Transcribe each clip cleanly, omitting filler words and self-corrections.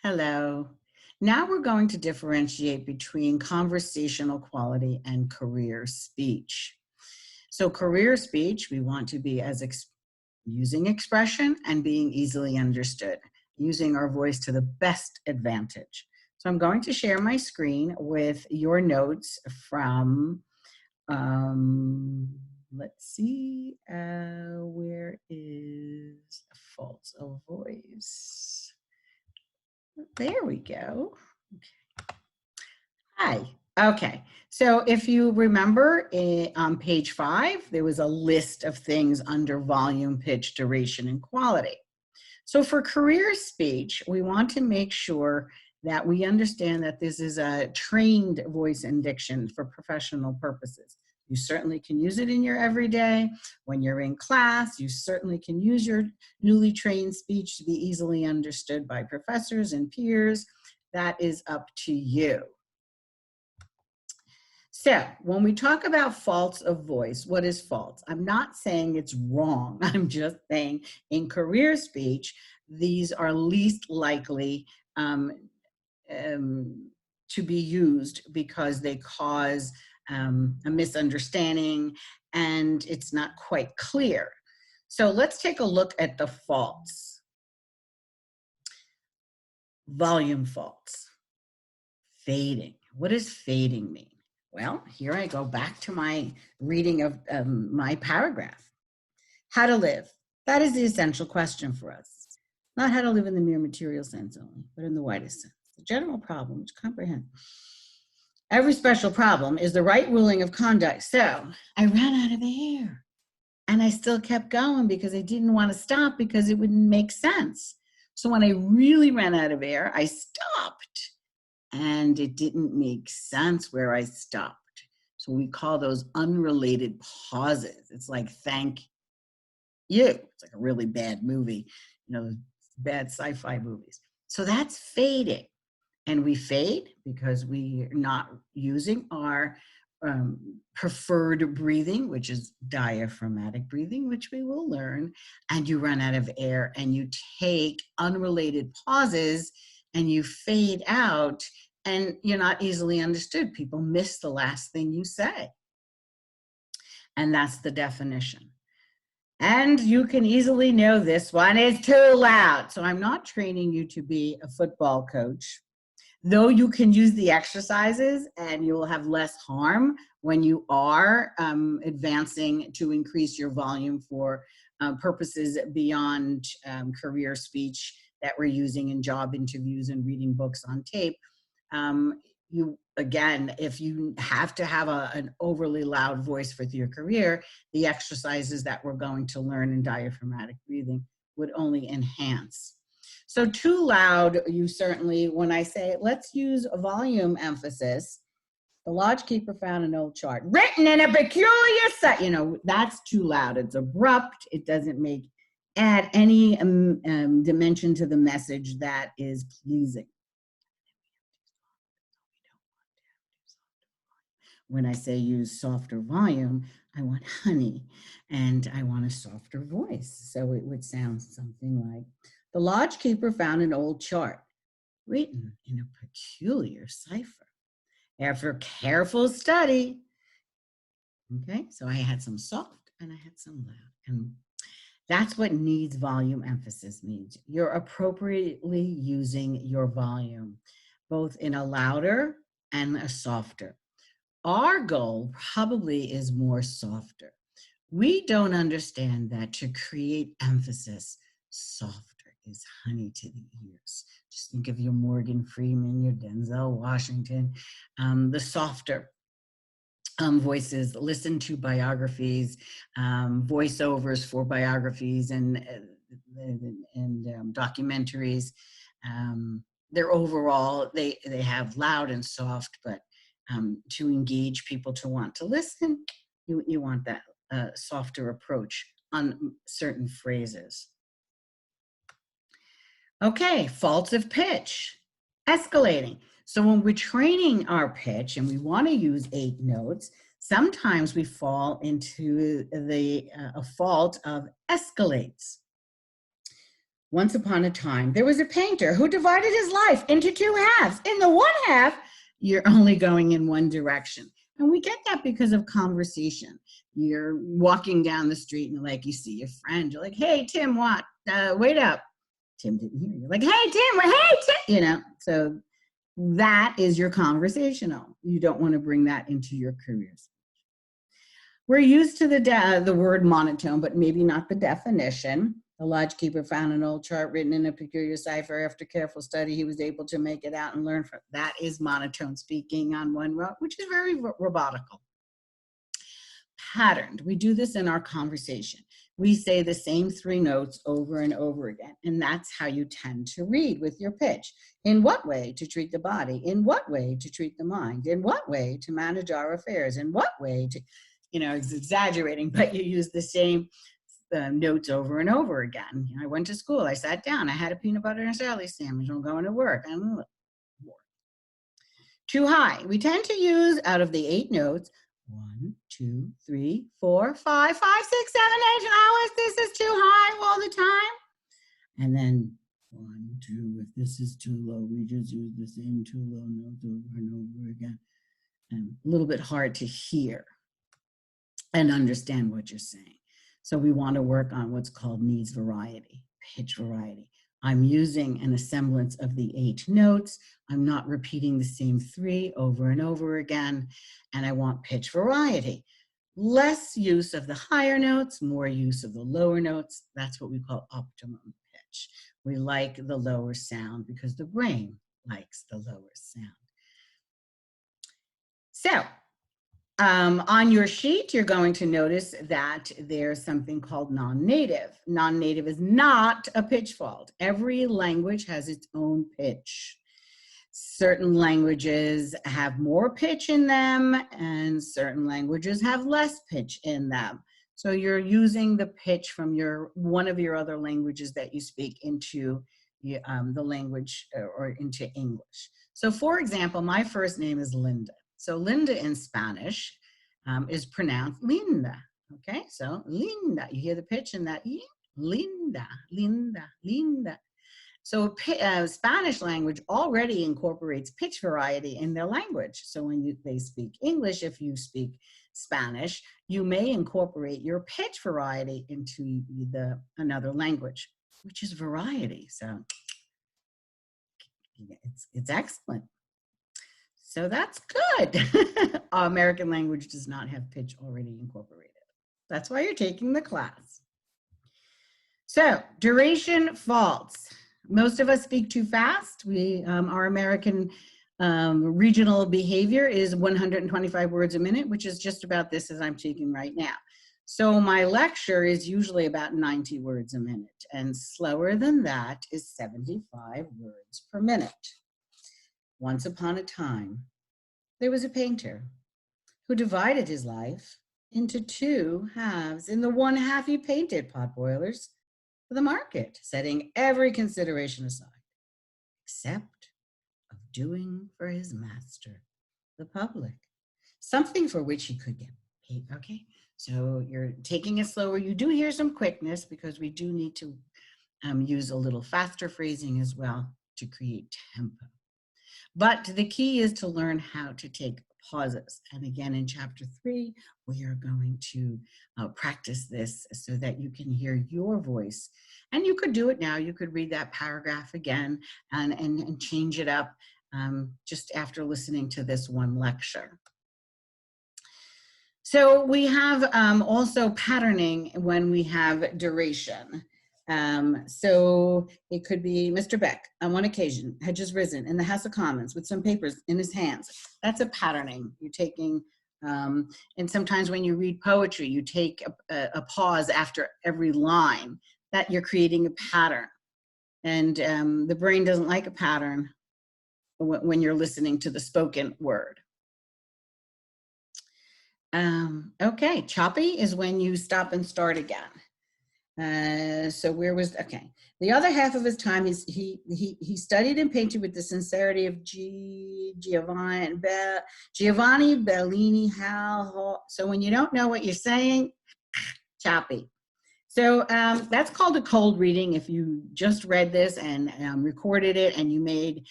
Hello. Now we're going to differentiate between conversational quality and career speech. So career speech, we want to be using expression and being easily understood, using our voice to the best advantage. So I'm going to share my screen with your notes from, let's see, where is faults of voice? There we go. Hi. Okay. So if you remember on page 5, there was a list of things under volume, pitch, duration, and quality. So for career speech, we want to make sure that we understand that this is a trained voice and diction for professional purposes. You certainly can use it in your everyday. When you're in class, you certainly can use your newly trained speech to be easily understood by professors and peers. That is up to you. So when we talk about faults of voice, what is faults? I'm not saying it's wrong. I'm just saying in career speech, these are least likely to be used because they cause a misunderstanding and it's not quite clear. So let's take a look at the faults. Volume faults. Fading. What does fading mean? Well, here I go back to my reading of my paragraph. How to live. That is the essential question for us. Not how to live in the mere material sense only, but in the widest sense. The general problem, which comprehends every special problem, is the right ruling of conduct. So I ran out of air and I still kept going because I didn't want to stop because it wouldn't make sense. So when I really ran out of air, I stopped. And it didn't make sense where I stopped. So we call those unrelated pauses. It's like, thank you. It's like a really bad movie, bad sci-fi movies. So that's fading. And we fade because we're not using our preferred breathing, which is diaphragmatic breathing, which we will learn. And you run out of air and you take unrelated pauses and you fade out and you're not easily understood. People miss the last thing you say. And that's the definition. And you can easily know this one is too loud. So I'm not training you to be a football coach, though you can use the exercises and you will have less harm when you are advancing to increase your volume for purposes beyond career speech that we're using in job interviews and reading books on tape. Again, if you have to have an overly loud voice for your career, the exercises that we're going to learn in diaphragmatic breathing would only enhance. So too loud, you certainly, when I say, let's use a volume emphasis, the Lodge Keeper found an old chart, written in a peculiar set, that's too loud. It's abrupt. It doesn't add any dimension to the message that is pleasing. When I say use softer volume, I want honey and I want a softer voice. So it would sound something like, the Lodge Keeper found an old chart written in a peculiar cipher. After careful study, okay, so I had some soft and I had some loud. And that's what needs volume emphasis means. You're appropriately using your volume, both in a louder and a softer. Our goal probably is more softer. We don't understand that to create emphasis, softer is honey to the ears. Just think of your Morgan Freeman, your Denzel Washington, the softer voices. Listen to biographies, voiceovers for biographies and documentaries. They're overall, they have loud and soft, but to engage people to want to listen, you want that softer approach on certain phrases. Okay, faults of pitch, escalating. So when we're training our pitch and we want to use 8 notes, sometimes we fall into a fault of escalates. Once upon a time, there was a painter who divided his life into two halves. In the one half, you're only going in one direction. And we get that because of conversation. You're walking down the street and like you see your friend, you're like, hey, Tim, what? Wait up. Tim didn't hear you. Like, hey, Tim, you know, so that is your conversational. You don't want to bring that into your careers. We're used to the word monotone, but maybe not the definition. The lodge keeper found an old chart written in a peculiar cipher. After careful study, he was able to make it out and learn from it. That is monotone speaking on one row, which is very robotical. Patterned. We do this in our conversation. We say the same three notes over and over again, and that's how you tend to read with your pitch. In what way to treat the body? In what way to treat the mind? In what way to manage our affairs? In what way to, you know, it's exaggerating, but you use the same notes over and over again. You know, I went to school, I sat down, I had a peanut butter and jelly sandwich, I'm going to work. Too high. We tend to use, out of the 8 notes, 1, 2, 3, 4, 5, 5, 6, 7, 8 hours. This is too high all the time. And then 1, 2, if this is too low, we just use the same 2 low notes over and over again. And a little bit hard to hear and understand what you're saying. So we want to work on what's called needs variety, pitch variety. I'm using an assemblance of the 8 notes. I'm not repeating the same 3 over and over again. And I want pitch variety. Less use of the higher notes, more use of the lower notes. That's what we call optimum pitch. We like the lower sound because the brain likes the lower sound. So, on your sheet, you're going to notice that there's something called non-native. Non-native is not a pitch fault. Every language has its own pitch. Certain languages have more pitch in them, and certain languages have less pitch in them. So you're using the pitch from one of your other languages that you speak into the language or into English. So for example, my first name is Linda. So Linda in Spanish is pronounced Linda, okay? So Linda, you hear the pitch in that, Linda, Linda, Linda. So Spanish language already incorporates pitch variety in their language. So when they speak English, if you speak Spanish, you may incorporate your pitch variety into another language, which is variety. So it's excellent. So that's good. Our American language does not have pitch already incorporated. That's why you're taking the class. So duration faults. Most of us speak too fast. Our American regional behavior is 125 words a minute, which is just about this as I'm speaking right now. So my lecture is usually about 90 words a minute, and slower than that is 75 words per minute. Once upon a time, there was a painter who divided his life into 2 halves. In the one half, he painted potboilers for the market, setting every consideration aside, except of doing for his master, the public, something for which he could get paid. Okay, so you're taking it slower. You do hear some quickness because we do need to use a little faster phrasing as well to create tempo. But the key is to learn how to take pauses. And again, in chapter 3, we are going to practice this so that you can hear your voice. And you could do it now. You could read that paragraph again and change it up just after listening to this one lecture. So we have also patterning when we have duration. So it could be Mr. Beck on one occasion had just risen in the House of Commons with some papers in his hands. That's a patterning. You're taking, and sometimes when you read poetry, you take a pause after every line, that you're creating a pattern. And the brain doesn't like a pattern when you're listening to the spoken word. Okay, choppy is when you stop and start again. So where was, okay. The other half of his time, he studied and painted with the sincerity of Giovanni Bellini, Hal. So when you don't know what you're saying, choppy. So that's called a cold reading. If you just read this and recorded it and you made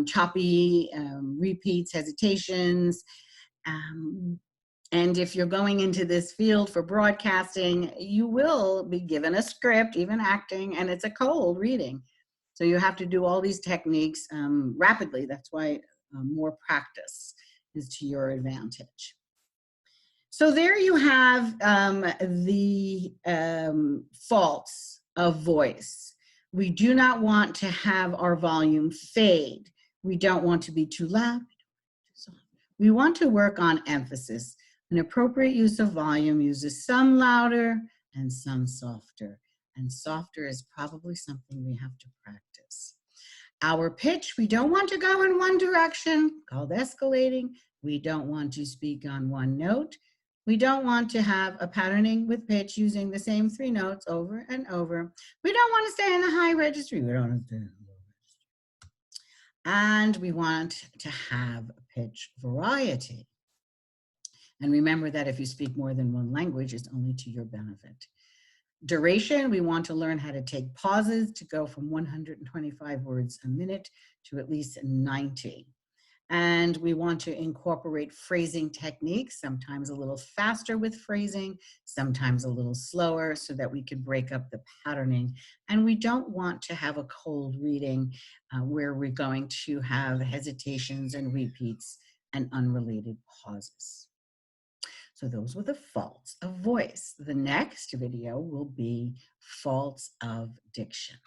choppy repeats, hesitations, and if you're going into this field for broadcasting, you will be given a script, even acting, and it's a cold reading. So you have to do all these techniques rapidly. That's why more practice is to your advantage. So there you have the faults of voice. We do not want to have our volume fade. We don't want to be too loud. We want to work on emphasis. An appropriate use of volume uses some louder and some softer. And softer is probably something we have to practice. Our pitch, we don't want to go in one direction, called escalating. We don't want to speak on one note. We don't want to have a patterning with pitch using the same 3 notes over and over. We don't want to stay in the high registry. We don't want to stay in the low registry. And we want to have pitch variety. And remember that if you speak more than one language, it's only to your benefit. Duration, we want to learn how to take pauses to go from 125 words a minute to at least 90. And we want to incorporate phrasing techniques, sometimes a little faster with phrasing, sometimes a little slower, so that we could break up the patterning. And we don't want to have a cold reading where we're going to have hesitations and repeats and unrelated pauses. So those were the faults of voice. The next video will be faults of diction.